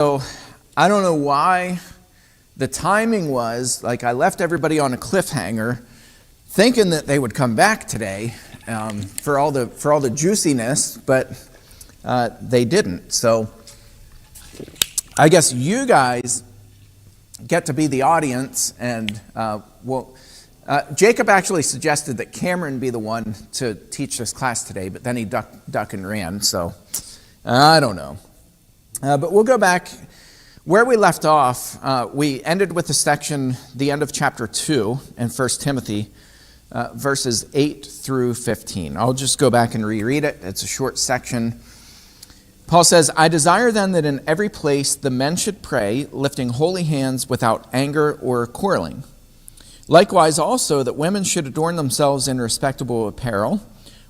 So I don't know why the timing was, like I left everybody on a cliffhanger thinking that they would come back today for all the juiciness, but they didn't. So I guess you guys get to be the audience, and Jacob actually suggested that Cameron be the one to teach this class today, but then he ducked and ran, so I don't know. But we'll go back where we left off. We ended with the section, the end of chapter 2 in 1 Timothy, verses 8 through 15. I'll just go back and reread it. It's a short section. Paul says, "I desire then that in every place the men should pray, lifting holy hands without anger or quarreling. Likewise also that women should adorn themselves in respectable apparel,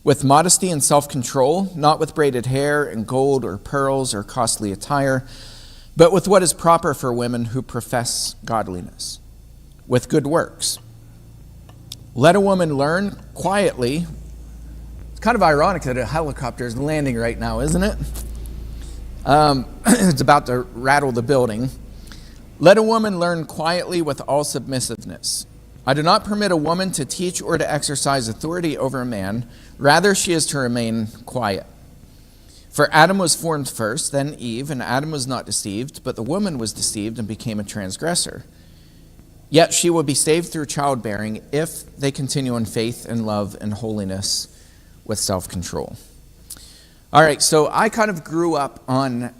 with modesty and self-control, not with braided hair and gold or pearls or costly attire, but with what is proper for women who profess godliness, with good works. Let a woman learn quietly." It's kind of ironic that a helicopter is landing right now, isn't it? It's about to rattle the building. "Let a woman learn quietly with all submissiveness. I do not permit a woman to teach or to exercise authority over a man. Rather, she is to remain quiet. For Adam was formed first, then Eve, and Adam was not deceived, but the woman was deceived and became a transgressor. Yet she will be saved through childbearing if they continue in faith and love and holiness with self-control." All right, so I kind of grew up on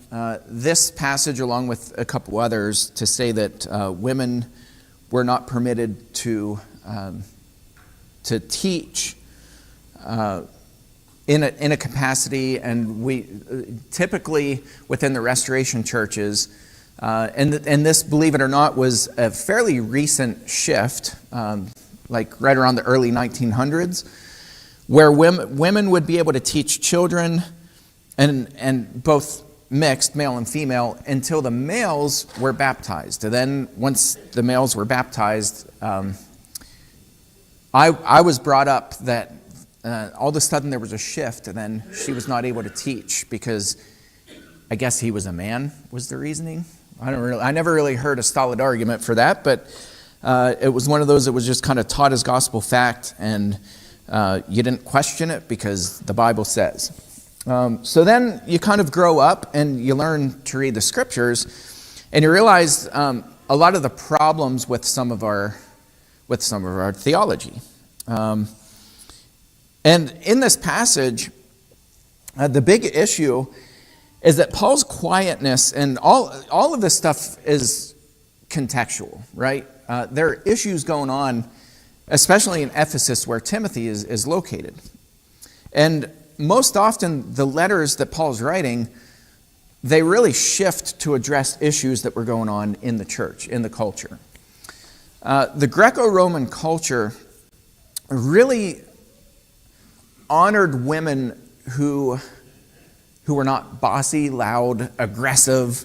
this passage along with a couple others to say that women were not permitted to teach in a capacity, and we typically within the Restoration churches, and this, believe it or not, was a fairly recent shift, like right around the early 1900s, where women would be able to teach children, and both mixed, male and female, until the males were baptized. And then once the males were baptized, I was brought up that all of a sudden there was a shift, and then she was not able to teach because I guess he was a man, was the reasoning. I never really heard a solid argument for that, but it was one of those that was just kind of taught as gospel fact, and you didn't question it because the Bible says. So then you kind of grow up and you learn to read the scriptures, and you realize a lot of the problems with some of our theology. And in this passage, the big issue is that Paul's quietness, and all of this stuff is contextual, right? There are issues going on, especially in Ephesus where Timothy is located. And most often, the letters that Paul's writing, they really shift to address issues that were going on in the church, in the culture. The Greco-Roman culture really honored women who were not bossy, loud, aggressive,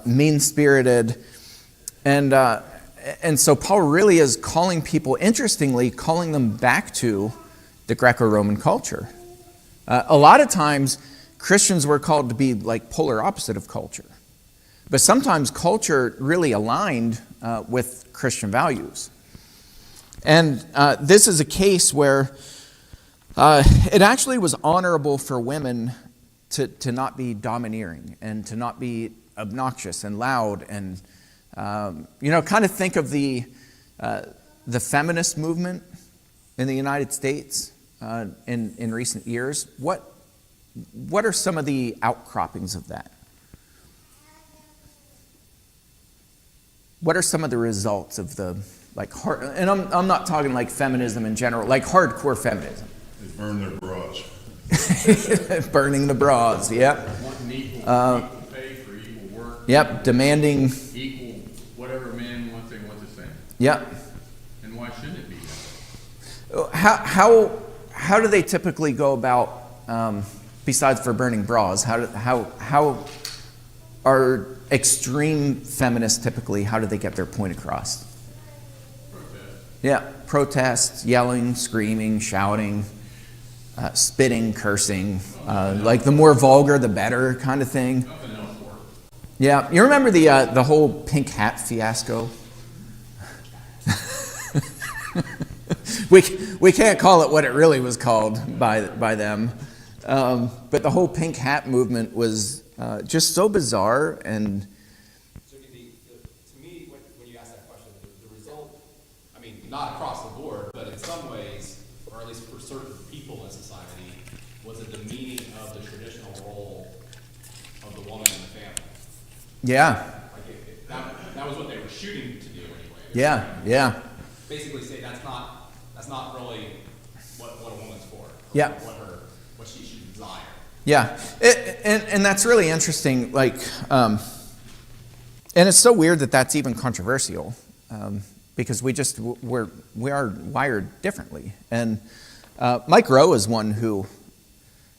mean-spirited. And so Paul really is calling people, interestingly, calling them back to the Greco-Roman culture. A lot of times, Christians were called to be like polar opposite of culture. But sometimes culture really aligned with Christian values. And this is a case where it actually was honorable for women to not be domineering and to not be obnoxious and loud. And, kind of think of the feminist movement in the United States. In recent years, what are some of the outcroppings of that? What are some of the results of the hard? And I'm not talking like feminism in general, like hardcore feminism. They burn their bras. Burning the bras, yep. Wanting equal pay for equal work. Yep, demanding equal whatever man wants, they want the same. Yep. And why shouldn't it be that? How do they typically go about, besides for burning bras, how are extreme feminists typically, how do they get their point across? Protest. Yeah, protests, yelling, screaming, shouting, spitting, cursing, like the more vulgar the better kind of thing. Nothing else works. Yeah, you remember the whole pink hat fiasco? we can't call it what it really was called by them, but the whole pink hat movement was just so bizarre. And so to me, when you ask that question, the result, I mean, not across the board, but in some ways, or at least for certain people in society, was a demeaning of the traditional role of the woman in the family. yeah, That was what they were shooting to do anyway. yeah. Basically say that's not really what a woman's for. Yeah. What she should desire. Yeah, and that's really interesting. Like, and it's so weird that that's even controversial, because we are wired differently. And Mike Rowe is one who,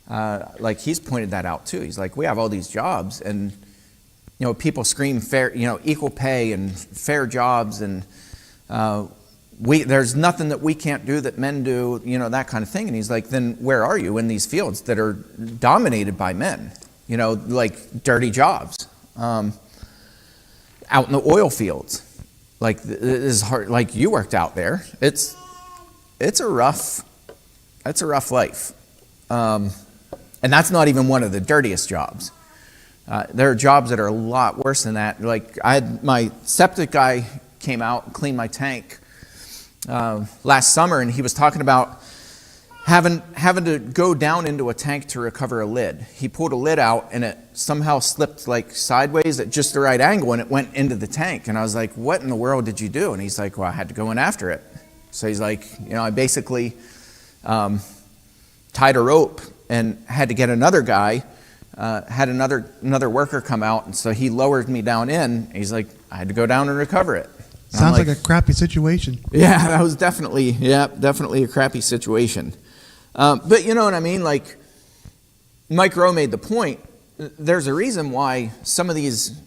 like, he's pointed that out too. He's like, we have all these jobs, and people scream fair, equal pay and fair jobs, and there's nothing that we can't do that men do, that kind of thing. And he's like, then where are you in these fields that are dominated by men? Like dirty jobs, out in the oil fields. Like, it is hard. Like, you worked out there. It's a rough life, and that's not even one of the dirtiest jobs. There are jobs that are a lot worse than that. Like, I had my septic guy came out and cleaned my tank last summer, and he was talking about having to go down into a tank to recover a lid. He pulled a lid out, and it somehow slipped like sideways at just the right angle, and it went into the tank. And I was like, what in the world did you do? And he's like, well, I had to go in after it. So he's like, I basically tied a rope and had to get another guy, had another worker come out, and so he lowered me down in. He's like, I had to go down and recover it. Sounds like a crappy situation. Yeah, that was definitely a crappy situation. But you know what I mean? Like, Mike Rowe made the point, there's a reason why some of these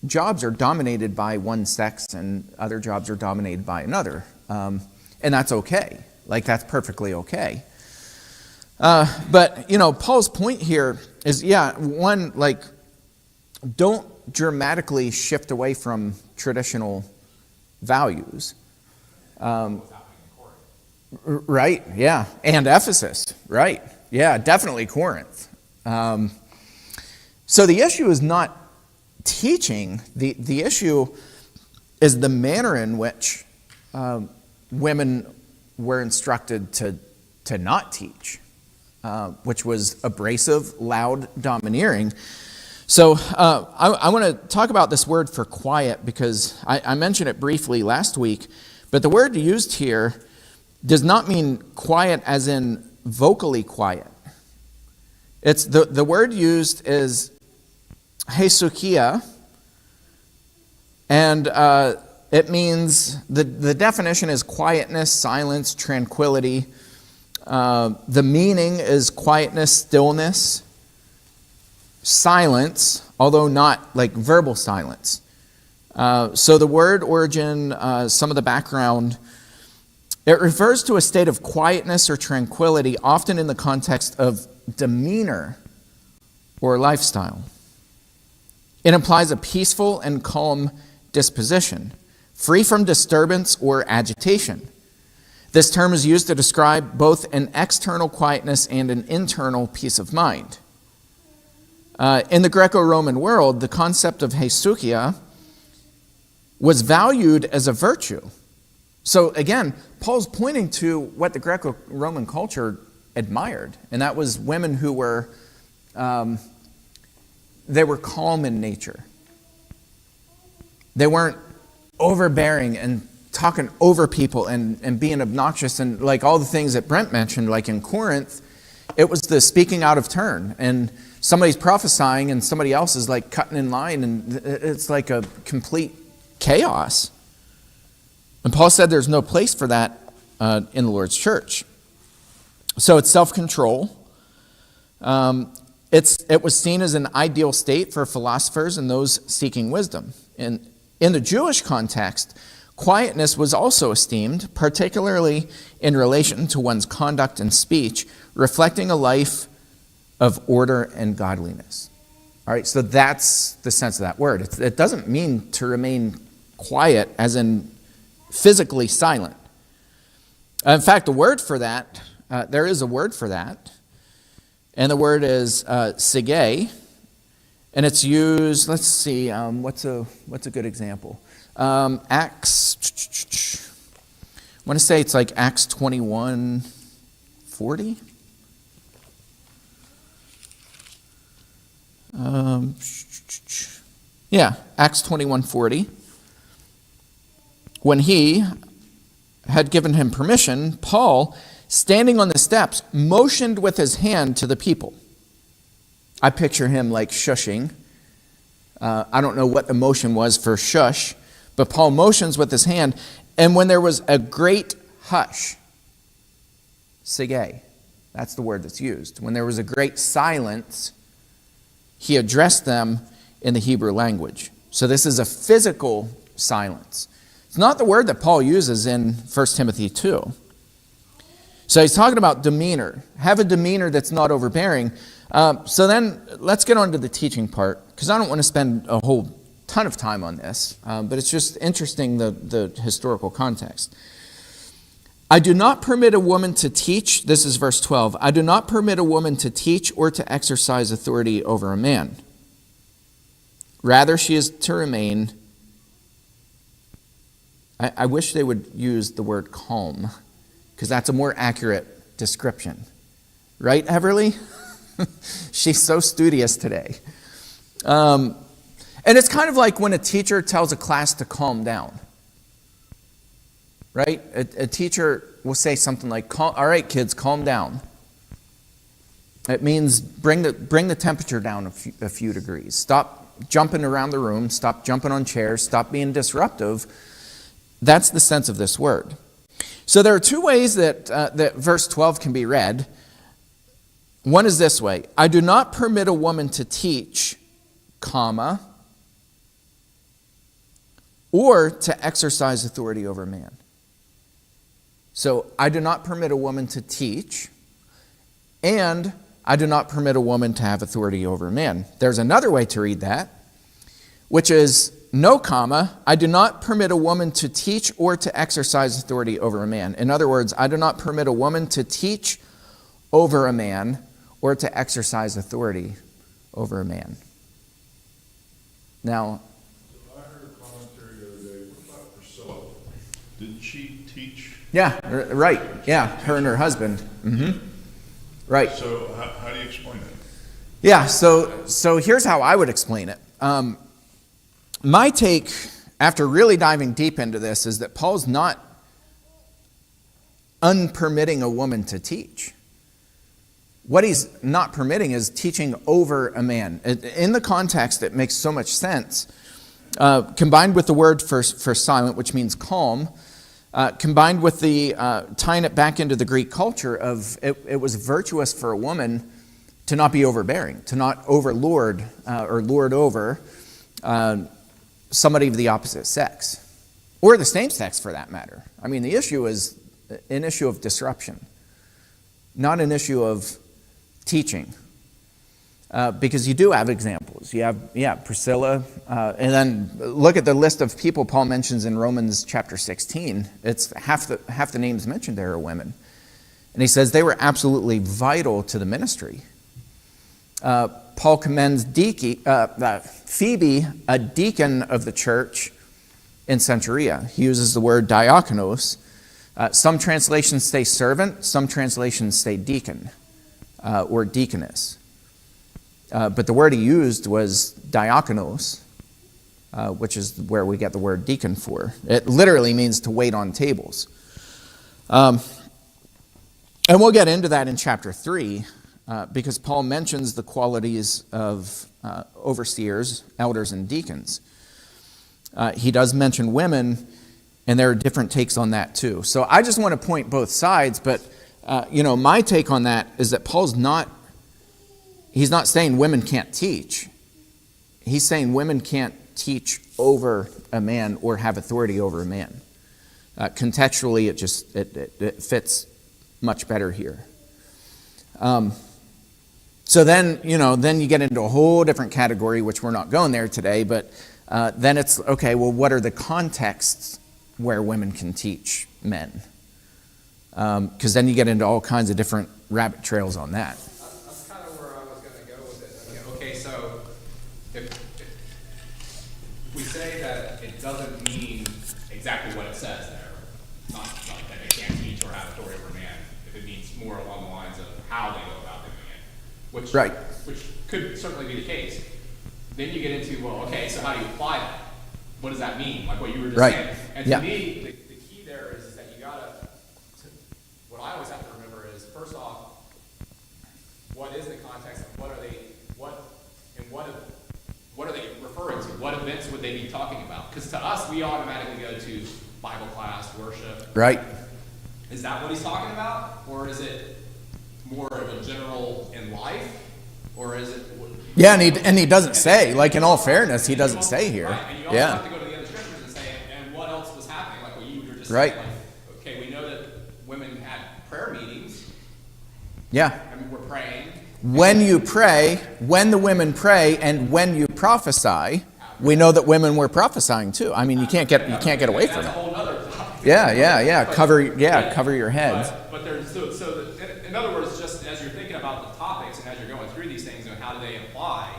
jobs are dominated by one sex and other jobs are dominated by another. And that's okay. Like, that's perfectly okay. But, Paul's point here is, one, like, don't dramatically shift away from traditional values. Right, yeah. And Ephesus, right. Yeah, definitely Corinth. So the issue is not teaching. The issue is the manner in which women were instructed to not teach, which was abrasive, loud, domineering. So I want to talk about this word for quiet, because I mentioned it briefly last week, but the word used here does not mean quiet as in vocally quiet. It's the word used is hesukia, and it means, the definition is quietness, silence, tranquility. The meaning is quietness, stillness, silence, although not like verbal silence. So the word origin, some of the background, it refers to a state of quietness or tranquility, often in the context of demeanor or lifestyle. It implies a peaceful and calm disposition, free from disturbance or agitation. This term is used to describe both an external quietness and an internal peace of mind. In the Greco-Roman world, the concept of hesukia was valued as a virtue. So again, Paul's pointing to what the Greco-Roman culture admired, and that was women who were, they were calm in nature. They weren't overbearing and talking over people and being obnoxious and like all the things that Brent mentioned. Like in Corinth, it was the speaking out of turn, and somebody's prophesying and somebody else is like cutting in line, and it's like a complete chaos. And Paul said there's no place for that in the Lord's church. So it's self-control. It was seen as an ideal state for philosophers and those seeking wisdom. In the Jewish context, quietness was also esteemed, particularly in relation to one's conduct and speech, reflecting a life of order and godliness. All right, so that's the sense of that word. It doesn't mean to remain quiet, as in physically silent. In fact, the word for that, there is a word for that, and the word is sige, and it's used. Let's see, what's a good example? Acts. I want to say it's like Acts 21:40. Yeah, Acts 21:40. When he had given him permission, Paul, standing on the steps, motioned with his hand to the people. I picture him like shushing. I don't know what the motion was for shush, but Paul motions with his hand, and when there was a great hush, sige, that's the word that's used. When there was a great silence, he addressed them in the Hebrew language. So this is a physical silence. It's not the word that Paul uses in 1 Timothy 2. So he's talking about demeanor. Have a demeanor that's not overbearing. So then let's get on to the teaching part, because I don't want to spend a whole ton of time on this, but it's just interesting, the historical context. I do not permit a woman to teach, this is verse 12, I do not permit a woman to teach or to exercise authority over a man. Rather, she is to remain, I wish they would use the word calm, because that's a more accurate description. Right, Everly? She's so studious today. And it's kind of like when a teacher tells a class to calm down. Right? A teacher will say something like, all right, kids, calm down. It means bring the temperature down a few degrees. Stop jumping around the room. Stop jumping on chairs. Stop being disruptive. That's the sense of this word. So there are two ways that verse 12 can be read. One is this way. I do not permit a woman to teach, comma, or to exercise authority over a man. So I do not permit a woman to teach, and I do not permit a woman to have authority over a man. There's another way to read that, which is no comma, I do not permit a woman to teach or to exercise authority over a man. In other words, I do not permit a woman to teach over a man or to exercise authority over a man. Now, I heard a commentary the other day. What about Priscilla? Didn't she teach? yeah, right. Yeah, her and her husband. Mm-hmm. Right. So how do you explain that? Yeah, so here's how I would explain it. My take, after really diving deep into this, is that Paul's not unpermitting a woman to teach. What he's not permitting is teaching over a man. In the context, it makes so much sense. Combined with the word for silent, which means calm, combined with the tying it back into the Greek culture of it was virtuous for a woman to not be overbearing, to not overlord or lord over somebody of the opposite sex, or the same sex for that matter. I mean, the issue is an issue of disruption, not an issue of teaching. Because you do have examples. You have Priscilla, and then look at the list of people Paul mentions in Romans chapter 16. It's half the names mentioned there are women. And he says they were absolutely vital to the ministry. Paul commends Phoebe, a deacon of the church in Centuria. He uses the word diakonos. Some translations say servant, some translations say deacon or deaconess. But the word he used was diakonos, which is where we get the word deacon for. It literally means to wait on tables. And we'll get into that in chapter 3, because Paul mentions the qualities of overseers, elders, and deacons. He does mention women, and there are different takes on that too. So I just want to point both sides, but my take on that is that Paul's he's not saying women can't teach. He's saying women can't teach over a man or have authority over a man. Contextually, it fits much better here. So then, then you get into a whole different category, which we're not going there today, but then it's, okay, well, what are the contexts where women can teach men? Because then you get into all kinds of different rabbit trails on that. That's kind of where I was going to go with it. Okay, so if we say that it doesn't mean exactly what it says there, not like that they can't teach or have authority over man, if it means more along the lines of how they go about doing it, which could certainly be the case. Then you get into, well, okay, so how do you apply that? What does that mean? Like what you were just saying. And to me, the key there is that you gotta, what I always have to remember is, first off, what is the context and what are they referring to? What events would they be talking about? Because to us, we automatically go to Bible class, worship. Right. Is that what he's talking about? Or is it more of a general in life? Or is it... Yeah, and he doesn't say, like in all fairness, he doesn't say here. Right, and you also have to go to the other scriptures and say, and what else was happening? Like what you were just saying. Like, okay, we know that women had prayer meetings. Yeah. I mean, we're praying. When you pray, when the women pray, and when you prophesy, we know that women were prophesying too. I mean, you can't get away from it. That's a whole other topic. Yeah. Cover your heads. But there's in other words, just as you're thinking about the topics and as you're going through these things and how do they apply,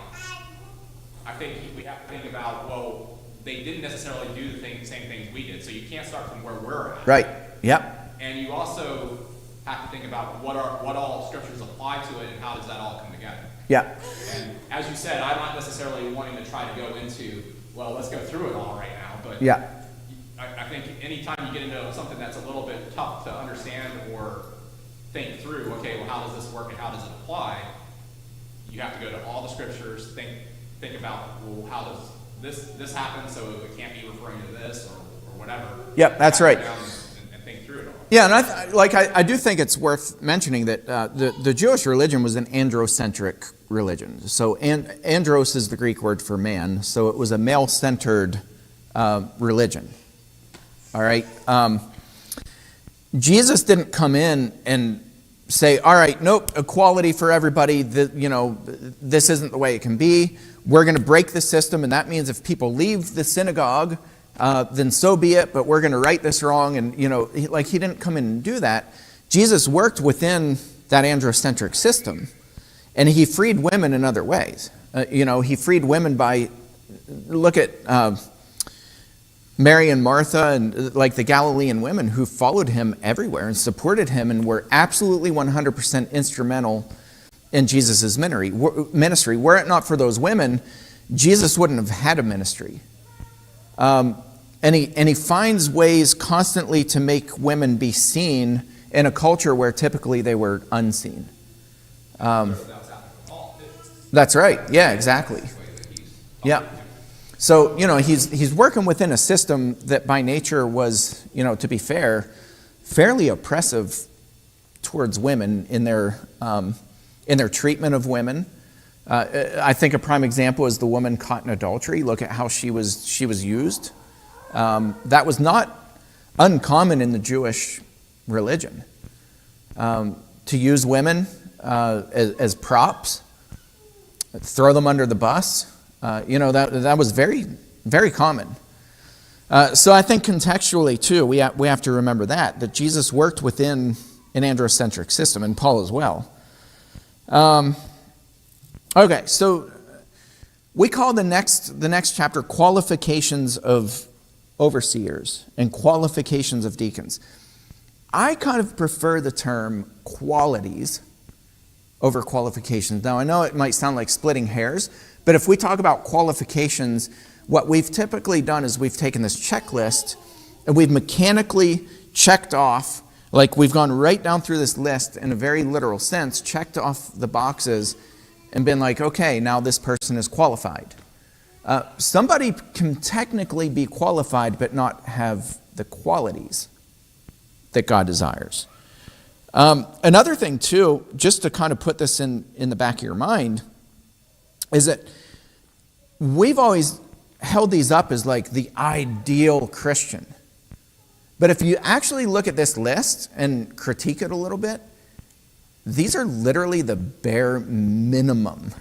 I think we have to think about, well, they didn't necessarily do the same things we did, so you can't start from where we're at. Right. Yep. And you also have to think about what all scriptures apply to it and how does that all come together. Yeah. And as you said, I'm not necessarily wanting to try to go into, well, let's go through it all right now, but yeah. I think anytime you get into something that's a little bit tough to understand or think through, okay, well, how does this work and how does it apply? You have to go to all the scriptures, think about, well, how does this happen, so it can't be referring to this or whatever. Yep, that's right. And think through it all. Yeah, and I do think it's worth mentioning that the Jewish religion was an androcentric religion. So andros is the Greek word for man, so it was a male-centered religion. All right? Jesus didn't come in and say, all right, nope, equality for everybody, this isn't the way it can be. We're going to break the system, and that means if people leave the synagogue, then so be it, but we're going to right this wrong. And, he didn't come in and do that. Jesus worked within that androcentric system, and he freed women in other ways. He freed women by, look at Mary and Martha and like the Galilean women who followed him everywhere and supported him and were absolutely 100% instrumental in Jesus' ministry. Were it not for those women, Jesus wouldn't have had a ministry. And he finds ways constantly to make women be seen in a culture where typically they were unseen. That's right. Yeah, exactly. Yeah. So, he's working within a system that by nature was, to be fair, fairly oppressive towards women in their treatment of women. I think a prime example is the woman caught in adultery. Look at how she was used. That was not uncommon in the Jewish religion. To use women as props, throw them under the bus. That was very, very common. So I think contextually too, we have to remember that Jesus worked within an androcentric system, and Paul as well. Okay, so we call the next chapter qualifications of overseers and qualifications of deacons. I kind of prefer the term qualities over qualifications. Now, I know it might sound like splitting hairs, but if we talk about qualifications, what we've typically done is we've taken this checklist and we've mechanically checked off, like we've gone right down through this list in a very literal sense, checked off the boxes and been like, okay, now this person is qualified. Somebody can technically be qualified but not have the qualities that God desires. Another thing too, just to kind of put this in the back of your mind, is that we've always held these up as like the ideal Christian. But if you actually look at this list and critique it a little bit, these are literally the bare minimum.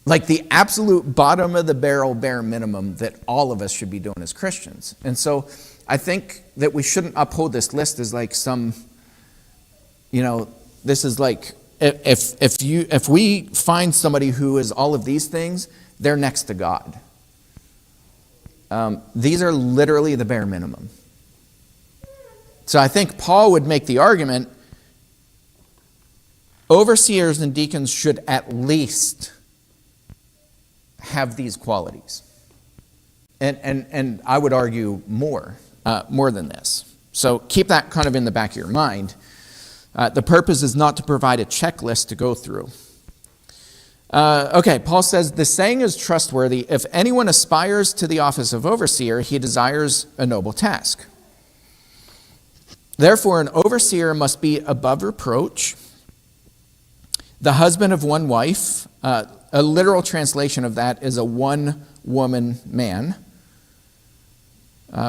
Like the absolute bottom of the barrel bare minimum that all of us should be doing as Christians. And so I think that we shouldn't uphold this list as like some, this is like, if we find somebody who is all of these things, they're next to God. These are literally the bare minimum. So I think Paul would make the argument, overseers and deacons should at least have these qualities. And I would argue more than this. So keep that kind of in the back of your mind. The purpose is not to provide a checklist to go through. Okay, Paul says, the saying is trustworthy. If anyone aspires to the office of overseer, he desires a noble task. Therefore, an overseer must be above reproach, the husband of one wife. A literal translation of that is a one-woman man,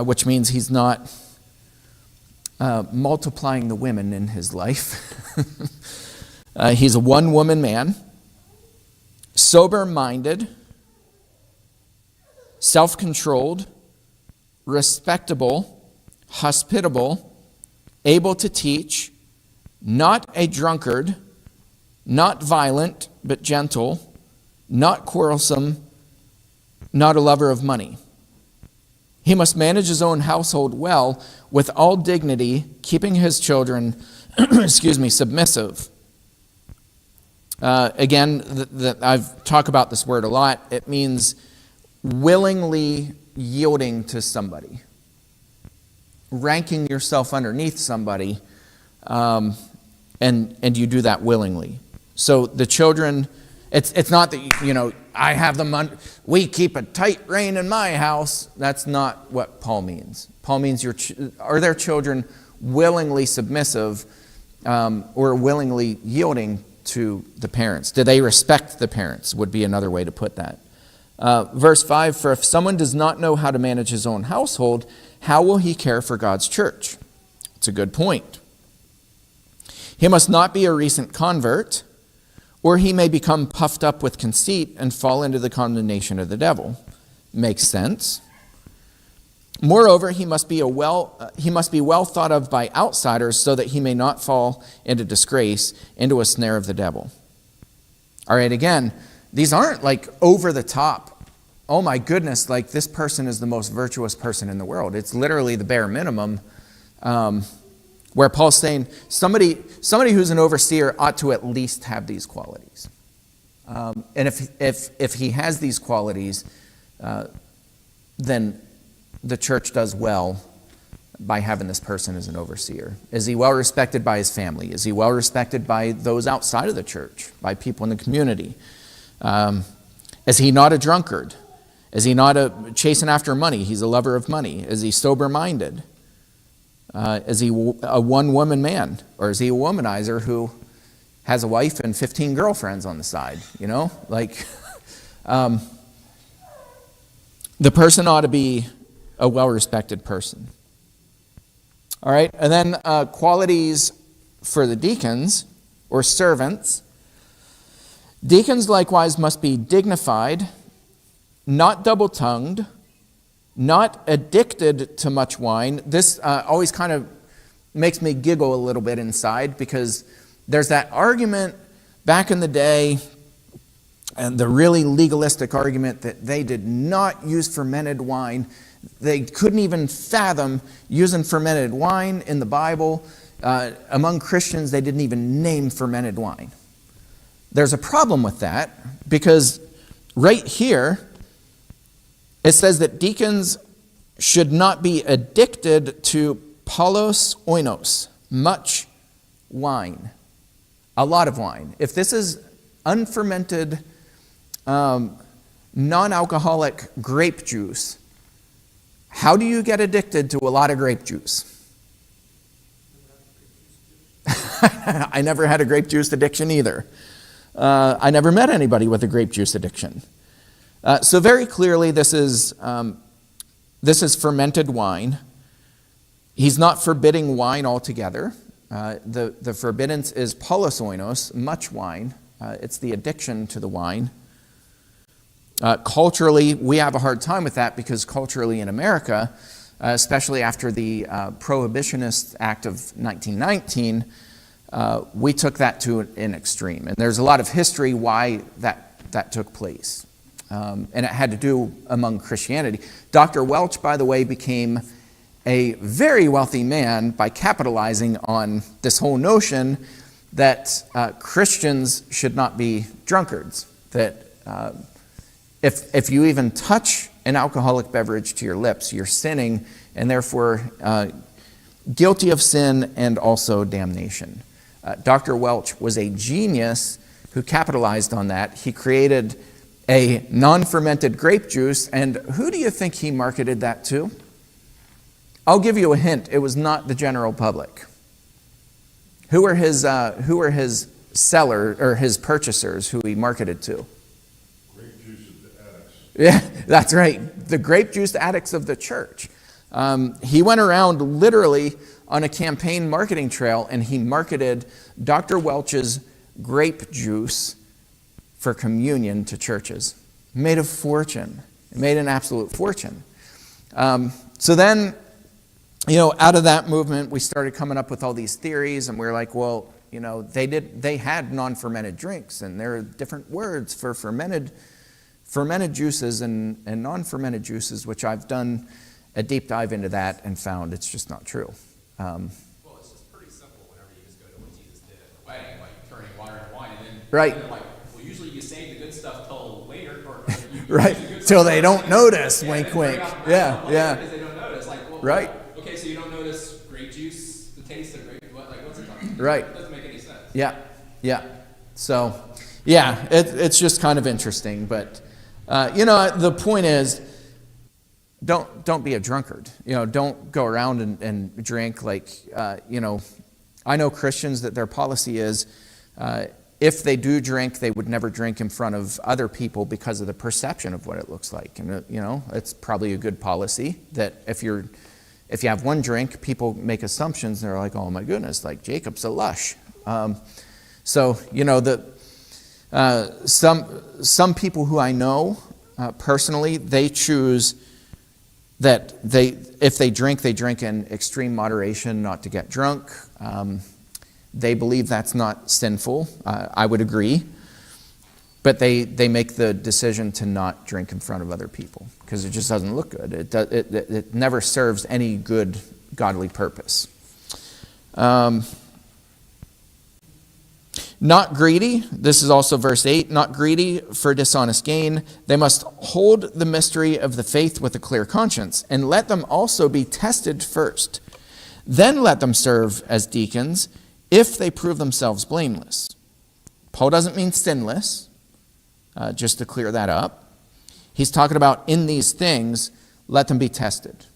which means he's not multiplying the women in his life. He's a one-woman man, sober-minded, self-controlled, respectable, hospitable, able to teach, not a drunkard, not violent, but gentle, not quarrelsome, not a lover of money. He must manage his own household well, with all dignity, keeping his children, submissive. Again, I've talked about this word a lot. It means willingly yielding to somebody, ranking yourself underneath somebody, and you do that willingly. So the children, it's not that, I have them, we keep a tight rein in my house. That's not what Paul means. Paul means are their children willingly submissive or willingly yielding to the parents? Do they respect the parents would be another way to put that. Verse 5, for if someone does not know how to manage his own household, how will he care for God's church? It's a good point. He must not be a recent convert, or he may become puffed up with conceit and fall into the condemnation of the devil. Makes sense. Moreover, he must be well thought of by outsiders so that he may not fall into disgrace, into a snare of the devil. All right, again, these aren't like over the top. Oh my goodness, like this person is the most virtuous person in the world. It's literally the bare minimum. Where Paul's saying somebody who's an overseer ought to at least have these qualities. And if he has these qualities, then the church does well by having this person as an overseer. Is he well respected by his family? Is he well respected by those outside of the church, by people in the community? Is he not a drunkard? Is he not chasing after money? He's a lover of money. Is he sober-minded? Is he a one-woman man? Or is he a womanizer who has a wife and 15 girlfriends on the side? The person ought to be a well-respected person. All right, and then qualities for the deacons or servants. Deacons likewise must be dignified, not double-tongued, not addicted to much wine. This always kind of makes me giggle a little bit inside, because there's that argument back in the day, and the really legalistic argument that they did not use fermented wine. They couldn't even fathom using fermented wine in the Bible. Among Christians, they didn't even name fermented wine. There's a problem with that, because right here, it says that deacons should not be addicted to polos oinos, much wine, a lot of wine. If this is unfermented, non-alcoholic grape juice, how do you get addicted to a lot of grape juice? I never had a grape juice addiction either. I never met anybody with a grape juice addiction. So very clearly, this is fermented wine. He's not forbidding wine altogether. The forbidden is polosoinos, much wine. It's the addiction to the wine. Culturally, we have a hard time with that because culturally in America, especially after the Prohibitionist Act of 1919, we took that to an extreme. And there's a lot of history why that took place. And it had to do among Christianity. Dr. Welch, by the way, became a very wealthy man by capitalizing on this whole notion that Christians should not be drunkards, that if you even touch an alcoholic beverage to your lips, you're sinning and therefore guilty of sin and also damnation. Dr. Welch was a genius who capitalized on that. He created a non-fermented grape juice, and who do you think he marketed that to? I'll give you a hint. It was not the general public. Who were his seller or his purchasers who he marketed to? Grape juice of the addicts. Yeah, that's right. The grape juice addicts of the church. He went around literally on a campaign marketing trail, and he marketed Dr. Welch's grape juice for communion to churches. Made a fortune. Made an absolute fortune. So then, out of that movement, we started coming up with all these theories, and we were like, well, they had non-fermented drinks, and there are different words for fermented juices and non-fermented juices, which I've done a deep dive into that and found it's just not true. Well, it's just pretty simple whenever you just go to what Jesus did at the wedding, like turning water into wine, and then Right. they're like, well, usually you save the good stuff till later, or you Right, use the good till stuff they till don't notice, yeah, wink, then bring wink. out the Yeah, best stuff yeah. Because they don't notice, like, well, Right. okay, so you don't notice grape juice, the taste of grape, what's it talking? Right. It doesn't make any sense. Yeah. So, it's just kind of interesting. But, the point is, don't be a drunkard. Don't go around and drink like, I know Christians that their policy is, if they do drink, they would never drink in front of other people because of the perception of what it looks like. And, it's probably a good policy that if you have one drink, people make assumptions. And they're like, oh my goodness, like Jacob's a lush. Some people who I know personally, they choose that if they drink in extreme moderation, not to get drunk. They believe that's not sinful. I would agree. But they make the decision to not drink in front of other people because it just doesn't look good. It never serves any good godly purpose. Not greedy. This is also verse 8. Not greedy for dishonest gain. They must hold the mystery of the faith with a clear conscience, and let them also be tested first. Then let them serve as deacons if they prove themselves blameless. Paul doesn't mean sinless, just to clear that up. He's talking about in these things, let them be tested.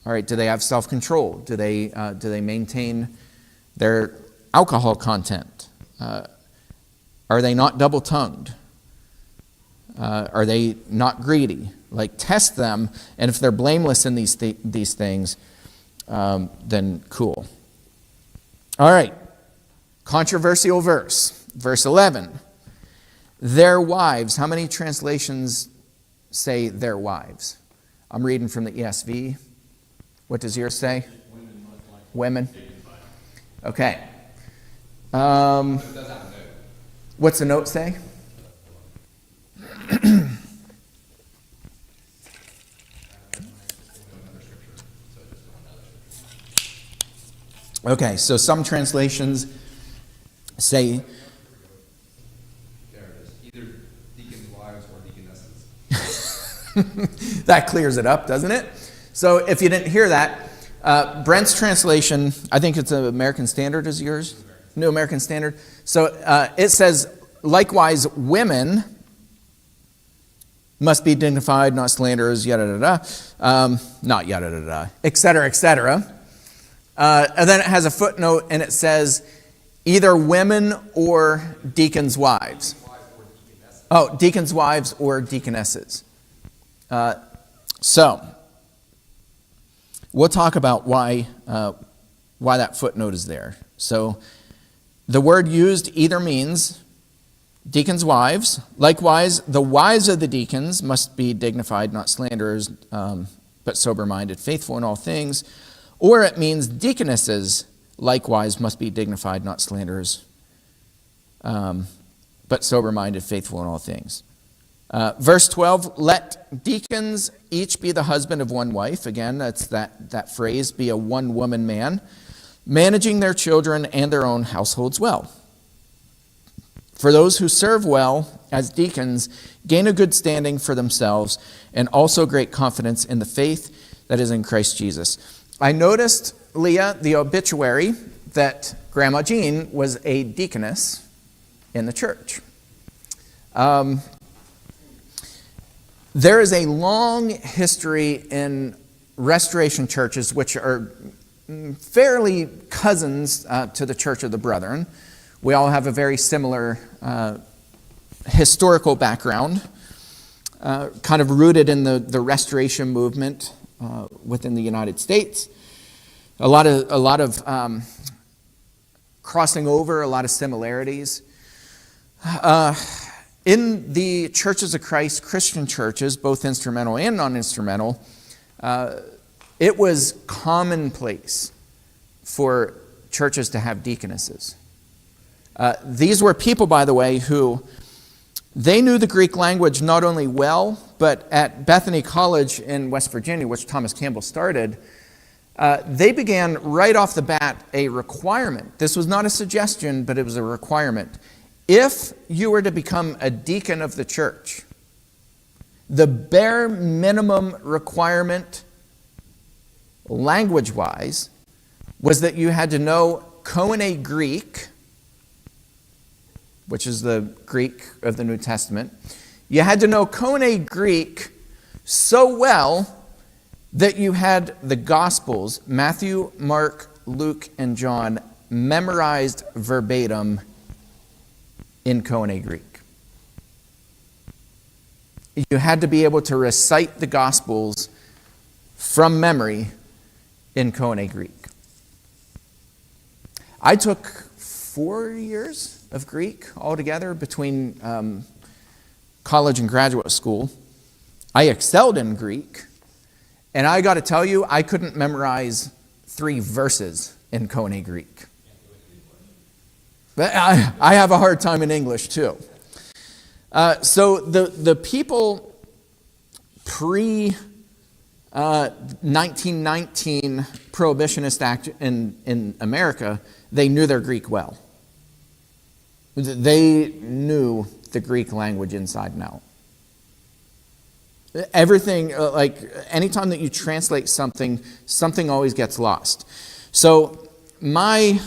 All right, do they have self-control? Do they maintain their alcohol content? Are they not double-tongued? Are they not greedy? Like, test them, and if they're blameless in these things, then cool. All right, controversial verse. Verse 11. Their wives. How many translations say their wives? I'm reading from the ESV. What does yours say? Women. Okay. What's the note say? Okay, so some translations say There it is. Either deacons' wives or deaconesses. that clears it up, doesn't it? So if you didn't hear that, Brent's translation, I think it's an American Standard is yours? New American Standard. So it says, likewise, women must be dignified, not slanderers, not et cetera, et cetera. And then it has a footnote, and it says, either women or deacons' wives. Oh, deacons' wives or deaconesses. So, we'll talk about why why that footnote is there. So the word used either means deacons' wives. Likewise, the wives of the deacons must be dignified, not slanderers, but sober-minded, faithful in all things. Or it means deaconesses, likewise, must be dignified, not slanderers, but sober-minded, faithful in all things. Verse 12, let deacons each be the husband of one wife. Again, that's that phrase, be a one-woman man, managing their children and their own households well. For those who serve well as deacons gain a good standing for themselves and also great confidence in the faith that is in Christ Jesus. I noticed, Leah, the obituary, that Grandma Jean was a deaconess in the church. There is a long history in Restoration churches, which are fairly cousins to the Church of the Brethren. We all have a very similar historical background, kind of rooted in the Restoration movement within the United States. A lot of crossing over, a lot of similarities. In the Churches of Christ, Christian churches, both instrumental and non-instrumental, it was commonplace for churches to have deaconesses. These were people, by the way, who they knew the Greek language not only well, but at Bethany College in West Virginia, which Thomas Campbell started, they began right off the bat a requirement. This was not a suggestion, but it was a requirement. If you were to become a deacon of the church, the bare minimum requirement, language-wise, was that you had to know Koine Greek, which is the Greek of the New Testament. You had to know Koine Greek so well that you had the Gospels, Matthew, Mark, Luke, and John, memorized verbatim in Koine Greek. You had to be able to recite the Gospels from memory in Koine Greek. I took 4 years of Greek altogether between college and graduate school. I excelled in Greek, and I got to tell you, I couldn't memorize 3 verses in Koine Greek. But I have a hard time in English too. So the people pre-1919 Prohibitionist Act in America, they knew their Greek well. They knew the Greek language inside and out. Everything, like anytime that you translate something, something always gets lost. So my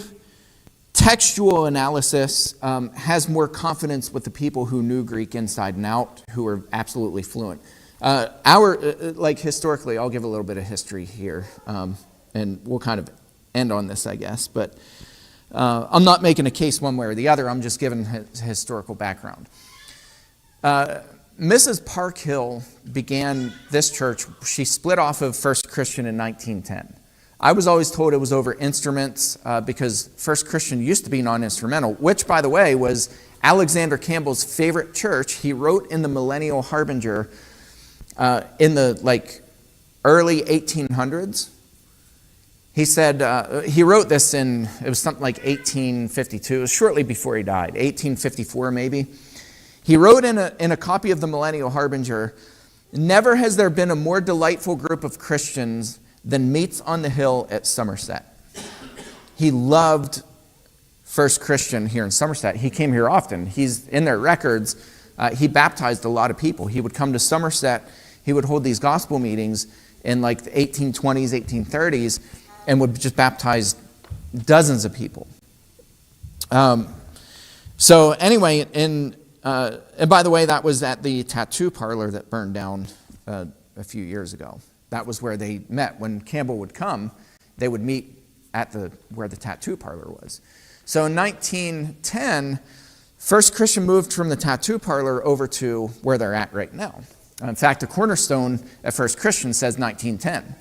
textual analysis has more confidence with the people who knew Greek inside and out, who were absolutely fluent. Historically, I'll give a little bit of history here, and we'll kind of end on this, I guess. But I'm not making a case one way or the other. I'm just giving historical background. Mrs. Parkhill began this church. She split off of First Christian in 1910. I was always told it was over instruments because First Christian used to be non-instrumental, which, by the way, was Alexander Campbell's favorite church. He wrote in the Millennial Harbinger in the early 1800s. He said, he wrote this it was something like 1852. It was shortly before he died, 1854 maybe. He wrote in a copy of the Millennial Harbinger, "Never has there been a more delightful group of Christians than meets on the hill at Somerset." He loved First Christian here in Somerset. He came here often. He's in their records. He baptized a lot of people. He would come to Somerset. He would hold these gospel meetings in the 1820s, 1830s, and would just baptize dozens of people. So anyway, and by the way, that was at the tattoo parlor that burned down a few years ago. That was where they met. When Campbell would come, they would meet at where the tattoo parlor was. So in 1910, First Christian moved from the tattoo parlor over to where they're at right now. In fact, the cornerstone at First Christian says 1910.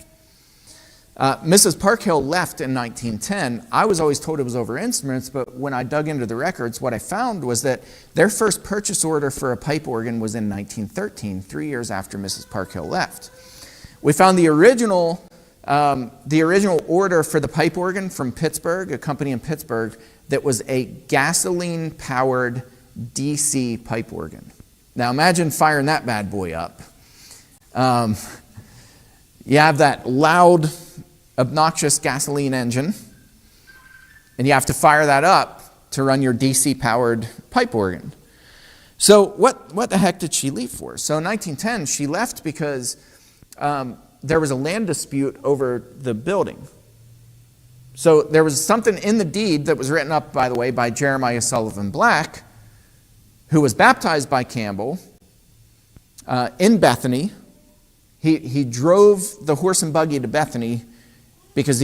Mrs. Parkhill left in 1910. I was always told it was over instruments, but when I dug into the records, what I found was that their first purchase order for a pipe organ was in 1913, 3 years after Mrs. Parkhill left. We found the original order for the pipe organ from Pittsburgh, a company in Pittsburgh, that was a gasoline-powered DC pipe organ. Now imagine firing that bad boy up. You have that loud, obnoxious gasoline engine, and you have to fire that up to run your DC-powered pipe organ. So what the heck did she leave for? So in 1910, she left because there was a land dispute over the building. So there was something in the deed that was written up, by the way, by Jeremiah Sullivan Black, who was baptized by Campbell in Bethany. He drove the horse and buggy to Bethany because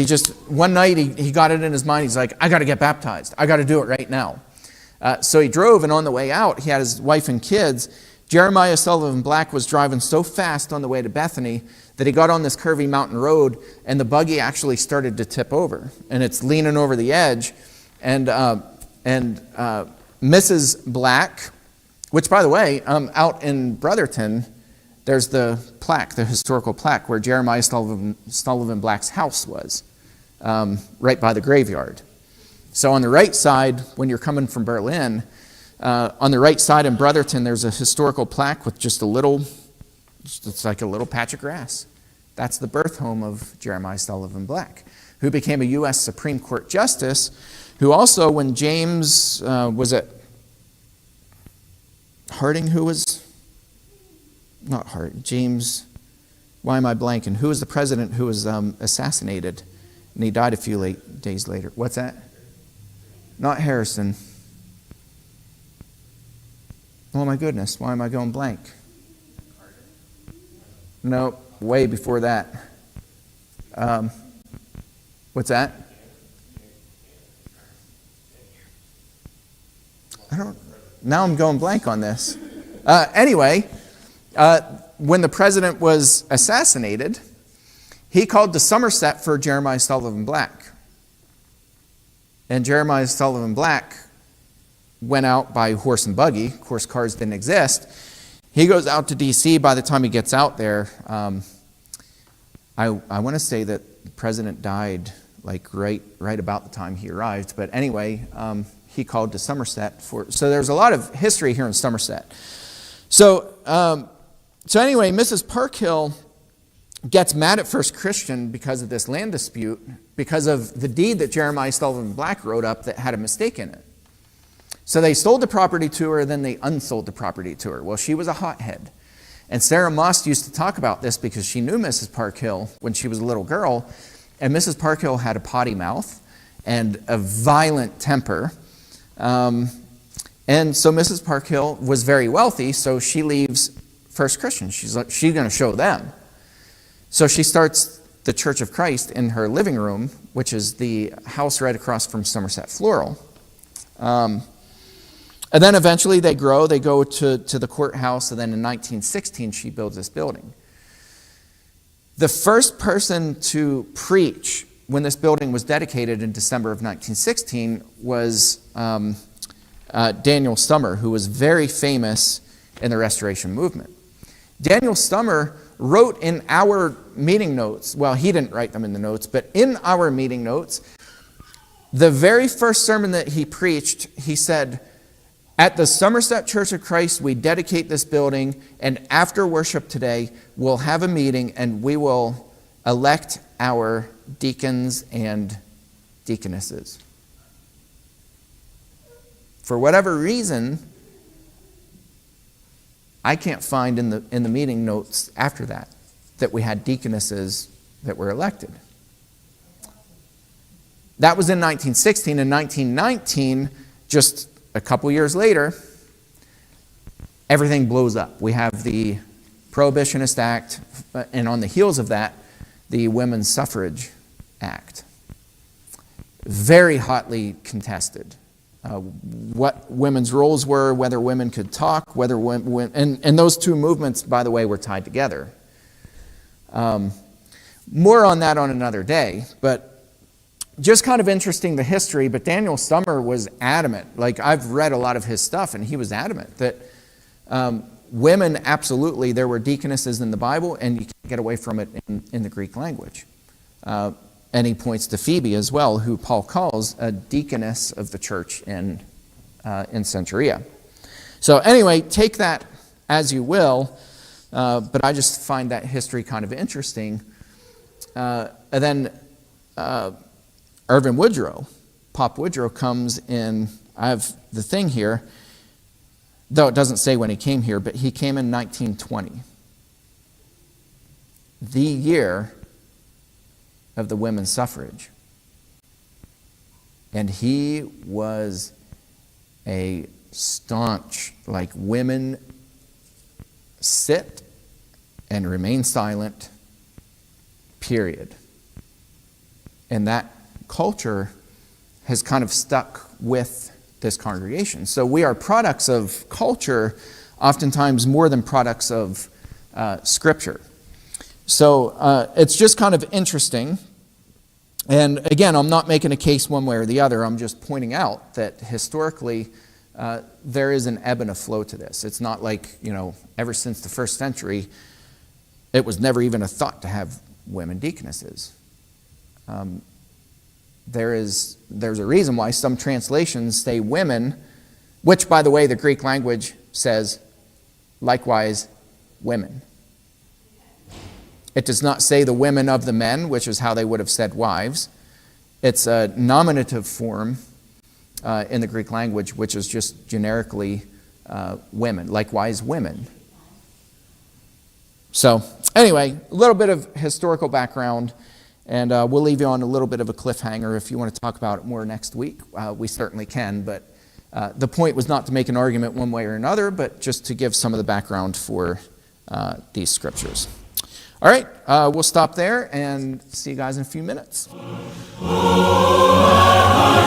one night he got it in his mind. He's like, I got to get baptized. I got to do it right now. So he drove, and on the way out, he had his wife and kids. Jeremiah Sullivan Black was driving so fast on the way to Bethany that he got on this curvy mountain road, and the buggy actually started to tip over, and it's leaning over the edge. And Mrs. Black, which, by the way, out in Brotherton, there's the plaque, the historical plaque, where Jeremiah Sullivan Black's house was, right by the graveyard. So on the right side, when you're coming from Berlin, on the right side in Brotherton, there's a historical plaque with just it's like a little patch of grass. That's the birth home of Jeremiah Sullivan Black, who became a U.S. Supreme Court Justice, who also, when James, was it Harding who was... Not Hart, James, why am I blanking? Who was the president who was assassinated? And he died a few days later. What's that? Not Harrison. Oh my goodness, why am I going blank? No, way before that. What's that? Now I'm going blank on this. Anyway, when the president was assassinated, he called to Somerset for Jeremiah Sullivan Black. And Jeremiah Sullivan Black went out by horse and buggy. Of course, cars didn't exist. He goes out to D.C. By the time he gets out there, I want to say that the president died like right about the time he arrived. But anyway, he called to Somerset so there's a lot of history here in Somerset. So anyway, Mrs. Parkhill gets mad at First Christian because of this land dispute, because of the deed that Jeremiah Sullivan Black wrote up that had a mistake in it. So they sold the property to her, then they unsold the property to her. Well, she was a hothead. And Sarah Moss used to talk about this because she knew Mrs. Parkhill when she was a little girl. And Mrs. Parkhill had a potty mouth and a violent temper. And so Mrs. Parkhill was very wealthy, so she leaves First Christian. She's going to show them. So she starts the Church of Christ in her living room, which is the house right across from Somerset Floral. And then eventually they grow. They go to the courthouse, and then in 1916 she builds this building. The first person to preach when this building was dedicated in December of 1916 was Daniel Stummer, who was very famous in the Restoration movement. Daniel Stummer wrote in our meeting notes, well, he didn't write them in the notes, but in our meeting notes, the very first sermon that he preached, he said, "At the Somerset Church of Christ, we dedicate this building, and after worship today, we'll have a meeting and we will elect our deacons and deaconesses." For whatever reason, I can't find in the meeting notes after that we had deaconesses that were elected. That was in 1916. In 1919, just a couple years later, everything blows up. We have the Prohibitionist Act, and on the heels of that, the Women's Suffrage Act. Very hotly contested. What women's roles were, whether women could talk, whether women, and those two movements, by the way, were tied together. More on that on another day, but just kind of interesting the history. But Daniel Summer was adamant. Like, I've read a lot of his stuff, and he was adamant that women, absolutely, there were deaconesses in the Bible, and you can't get away from it in the Greek language. And he points to Phoebe as well, who Paul calls a deaconess of the church in Centuria. So anyway, take that as you will, but I just find that history kind of interesting. And then Irvin Woodrow, Pop Woodrow, comes in. I have the thing here, though it doesn't say when he came here, but he came in 1920, the year of the women's suffrage. And he was a staunch, like, women sit and remain silent, period. And that culture has kind of stuck with this congregation. So we are products of culture, oftentimes more than products of Scripture. So it's just kind of interesting. And again, I'm not making a case one way or the other. I'm just pointing out that historically there is an ebb and a flow to this. It's not like, ever since the first century, it was never even a thought to have women deaconesses. There's a reason why some translations say women, which, by the way, the Greek language says likewise women. It does not say the women of the men, which is how they would have said wives. It's a nominative form in the Greek language, which is just generically women, likewise women. So anyway, a little bit of historical background, and we'll leave you on a little bit of a cliffhanger. If you want to talk about it more next week, we certainly can. But the point was not to make an argument one way or another, but just to give some of the background for these scriptures. All right, we'll stop there and see you guys in a few minutes.